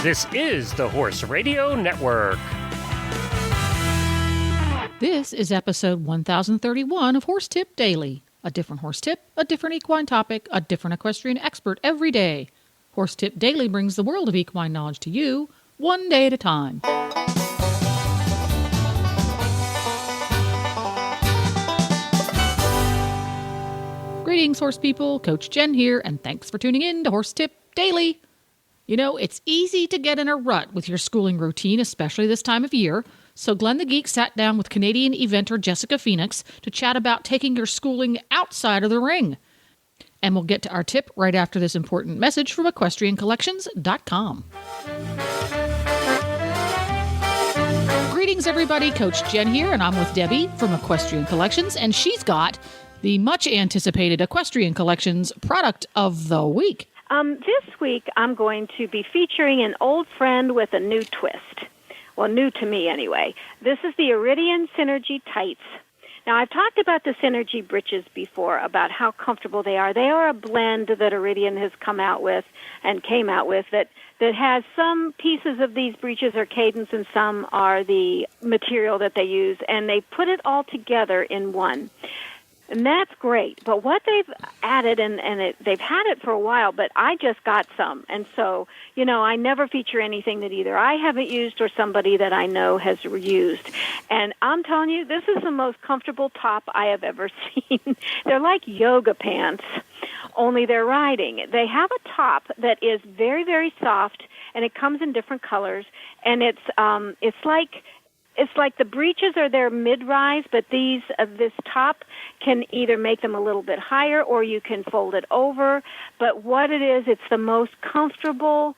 This is the Horse Radio Network. This is episode 1031 of Horse Tip Daily. A different horse tip, a different equine topic, a different equestrian expert every day. Horse Tip Daily brings the world of equine knowledge to you, one day at a time. Greetings, horse people. Coach Jen here, and thanks for tuning in to Horse Tip Daily. You know, it's easy to get in a rut with your schooling routine, especially this time of year. So Glenn the Geek sat down with Canadian eventer Jessica Phoenix to chat about taking your schooling outside of the ring. And we'll get to our tip right after this important message from EquestrianCollections.com. Greetings, everybody. Coach Jen here, and I'm with Debbie from Equestrian Collections, and she's got the much-anticipated Equestrian Collections product of the week. This week, I'm going to be featuring an old friend with a new twist. Well, new to me anyway. This is the Iridian Synergy Tights. Now, I've talked about the Synergy breeches before, about how comfortable they are. They are a blend that Iridian has come out with and came out with that has some pieces of these breeches are cadence and some are the material that they use, and they put it all together in one. And that's great. But what they've added, they've had it for a while, but I just got some. And so, you know, I never feature anything that either I haven't used or somebody that I know has used. And I'm telling you, this is the most comfortable top I have ever seen. They're like yoga pants, only they're riding. They have a top that is very, very soft, and it comes in different colors. And it's like the breeches are their mid-rise, but this top can either make them a little bit higher or you can fold it over. But what it is, it's the most comfortable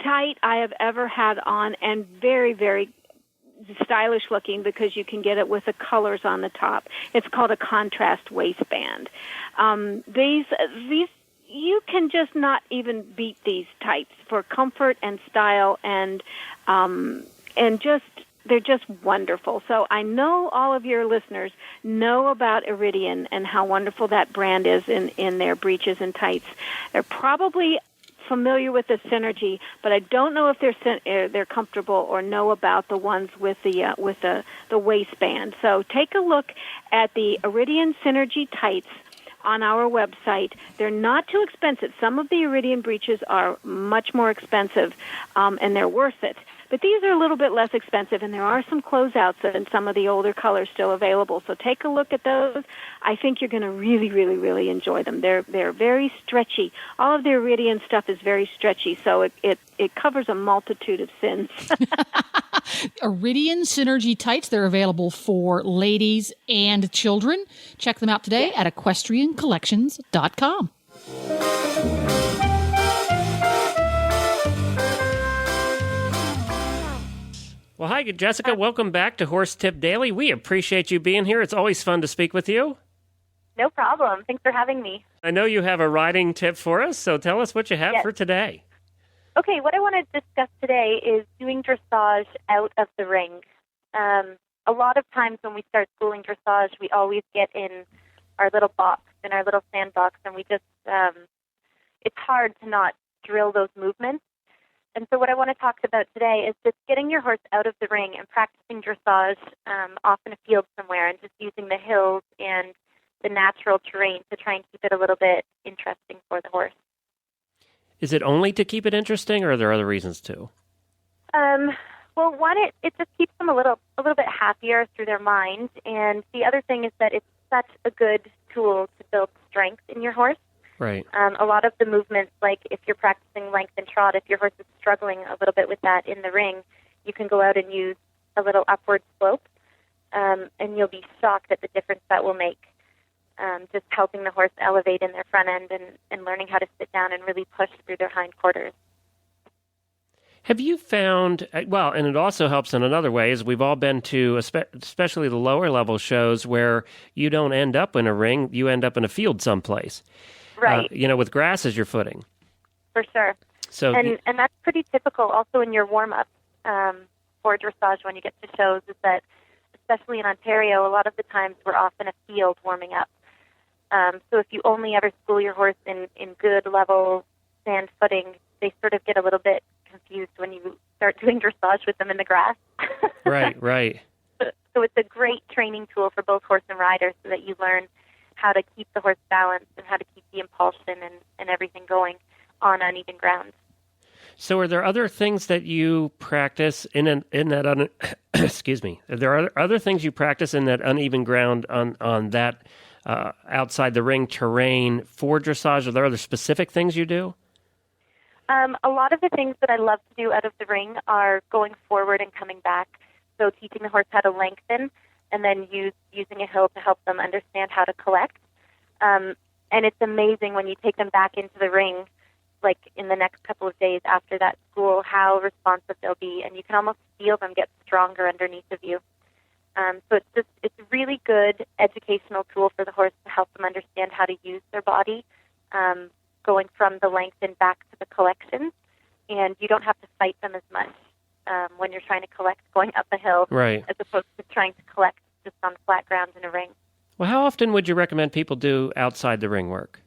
tight I have ever had on, and very, very stylish looking because you can get it with the colors on the top. It's called a contrast waistband. These you can just not even beat these tights for comfort and style and just. They're just wonderful. So I know all of your listeners know about Iridian and how wonderful that brand is in their breeches and tights. They're probably familiar with the Synergy, but I don't know if they're comfortable or know about the ones with the waistband. So take a look at the Iridian Synergy tights on our website. They're not too expensive. Some of the Iridian breeches are much more expensive, and they're worth it. But these are a little bit less expensive, and there are some closeouts and some of the older colors still available. So take a look at those. I think you're going to really, really, really enjoy them. They're very stretchy. All of the Iridian stuff is very stretchy, so it covers a multitude of sins. Iridian Synergy Tights. They're available for ladies and children. Check them out today at EquestrianCollections.com. Well, hi, Jessica. Welcome back to Horse Tip Daily. We appreciate you being here. It's always fun to speak with you. No problem. Thanks for having me. I know you have a riding tip for us, so tell us what you have for today. Okay, what I want to discuss today is doing dressage out of the ring. A lot of times when we start schooling dressage, we always get in our little box, in our little sandbox, and we just, it's hard to not drill those movements. And so what I want to talk about today is just getting your horse out of the ring and practicing dressage off in a field somewhere, and just using the hills and the natural terrain to try and keep it a little bit interesting for the horse. Is it only to keep it interesting, or are there other reasons too? Well, one, it just keeps them a little bit happier through their mind, and the other thing is that it's such a good tool to build strength in your horse. Right. A lot of the movements, like if you're practicing length and trot, if your horse is struggling a little bit with that in the ring, you can go out and use a little upward slope, and you'll be shocked at the difference that will make. Just helping the horse elevate in their front end and learning how to sit down and really push through their hindquarters. Have you found, well, and it also helps in another way, is we've all been to, especially the lower level shows, where you don't end up in a ring, you end up in a field someplace. Right. With grass as your footing. For sure. So, and that's pretty typical also in your warm-up for dressage when you get to shows, is that, especially in Ontario, a lot of the times we're off in a field warming up. So if you only ever school your horse in good level sand footing, they sort of get a little bit confused when you start doing dressage with them in the grass. Right. So it's a great training tool for both horse and rider so that you learn how to keep the horse balanced and how to keep the impulsion and everything going on uneven ground. So are there other things that you practice excuse me, are there other things you practice in that uneven ground on that outside the ring terrain for dressage? Are there other specific things you do? A lot of the things that I love to do out of the ring are going forward and coming back. So teaching the horse how to lengthen and then using a hill to help them understand how to collect. And it's amazing when you take them back into the ring, like in the next couple of days after that school, how responsive they'll be. And you can almost feel them get stronger underneath of you. So it's a really good educational tool for the horse to help them understand how to use their body, going from the lengthen back to the collection. And you don't have to fight them as much when you're trying to collect going up a hill, right, as opposed to trying to collect just on flat ground in a ring. Well, how often would you recommend people do outside the ring work?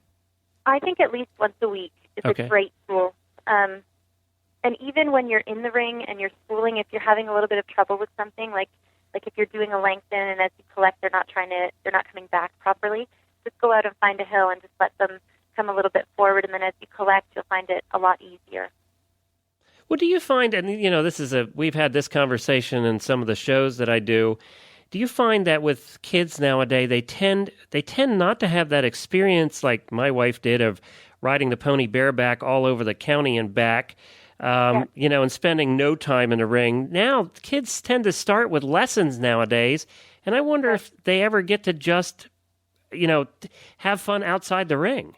I think at least once a week is a great tool. And even when you're in the ring and you're schooling, if you're having a little bit of trouble with something, like if you're doing a lengthen and as you collect they're not coming back properly, just go out and find a hill and just let them come a little bit forward, and then as you collect you'll find it a lot easier. What do you find, and we've had this conversation in some of the shows that I do. Do you find that with kids nowadays, they tend not to have that experience like my wife did of riding the pony bareback all over the county and back, and spending no time in the ring. Now, kids tend to start with lessons nowadays, and I wonder if they ever get to just, have fun outside the ring.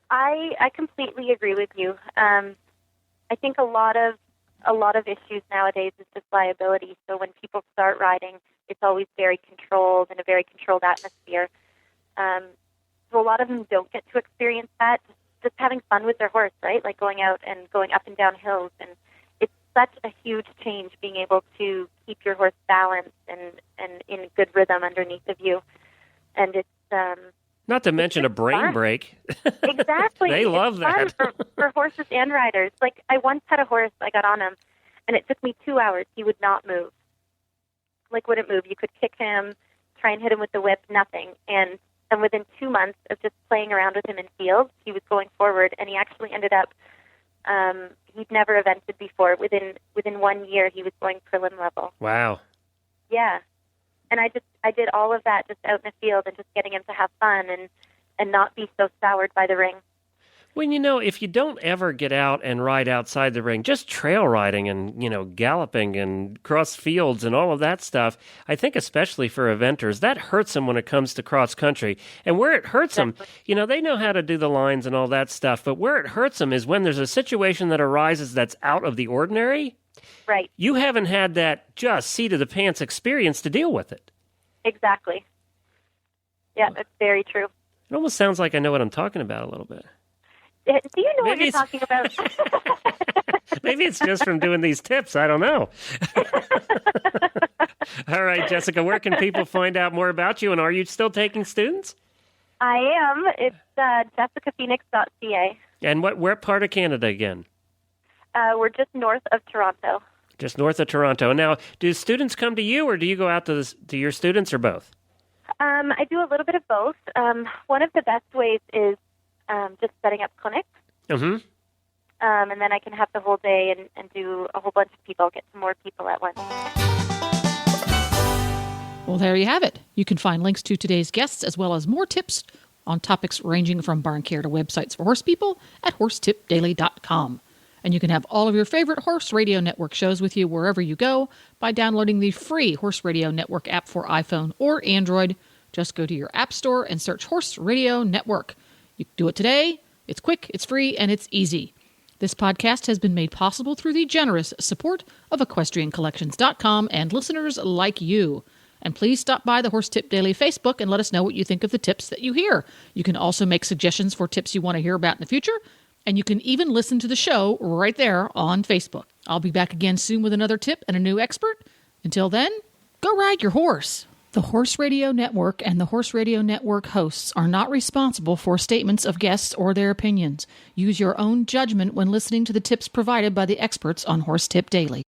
I completely agree with you. I think a lot of issues nowadays is just liability. So when people start riding, it's always very controlled in a very controlled atmosphere. So a lot of them don't get to experience that. Just having fun with their horse, right? Like going out and going up and down hills, and it's such a huge change being able to keep your horse balanced and in good rhythm underneath of you. And it's not to mention a brain fun. Break. Exactly. They love that. Fun for horses and riders. Like, I once had a horse, I got on him, and it took me 2 hours. He would not move. Wouldn't move. You could kick him, try and hit him with the whip, nothing. And within 2 months of just playing around with him in fields, he was going forward, and he actually ended up, he'd never evented before. Within 1 year, he was going prelim level. Wow. Yeah. And I did all of that just out in the field and just getting him to have fun and not be so soured by the ring. Well, if you don't ever get out and ride outside the ring, just trail riding and, galloping and cross fields and all of that stuff, I think especially for eventers, that hurts them when it comes to cross country. And where it hurts them, they know how to do the lines and all that stuff, but where it hurts them is when there's a situation that arises that's out of the ordinary. Right. You haven't had that just seat-of-the-pants experience to deal with it. Exactly. Yeah, that's very true. It almost sounds like I know what I'm talking about a little bit. Do you know what you're talking about? Maybe it's just from doing these tips. I don't know. All right, Jessica, where can people find out more about you, and are you still taking students? I am. It's jessicaphoenix.ca. And where part of Canada again? We're just north of Toronto. Just north of Toronto. Now, do students come to you, or do you go out to your students, or both? I do a little bit of both. One of the best ways is just setting up clinics. Mm-hmm. And then I can have the whole day and do a whole bunch of people, get some more people at once. Well, there you have it. You can find links to today's guests as well as more tips on topics ranging from barn care to websites for horse people at horsetipdaily.com. And you can have all of your favorite Horse Radio Network shows with you wherever you go by downloading the free Horse Radio Network app for iPhone or Android. Just go to your app store and search Horse Radio Network. You can do it today. It's quick, it's free, and it's easy. This podcast has been made possible through the generous support of EquestrianCollections.com and listeners like you. And please stop by the Horse Tip Daily Facebook and let us know what you think of the tips that you hear. You can also make suggestions for tips you want to hear about in the future. And you can even listen to the show right there on Facebook. I'll be back again soon with another tip and a new expert. Until then, go ride your horse. The Horse Radio Network and the Horse Radio Network hosts are not responsible for statements of guests or their opinions. Use your own judgment when listening to the tips provided by the experts on Horse Tip Daily.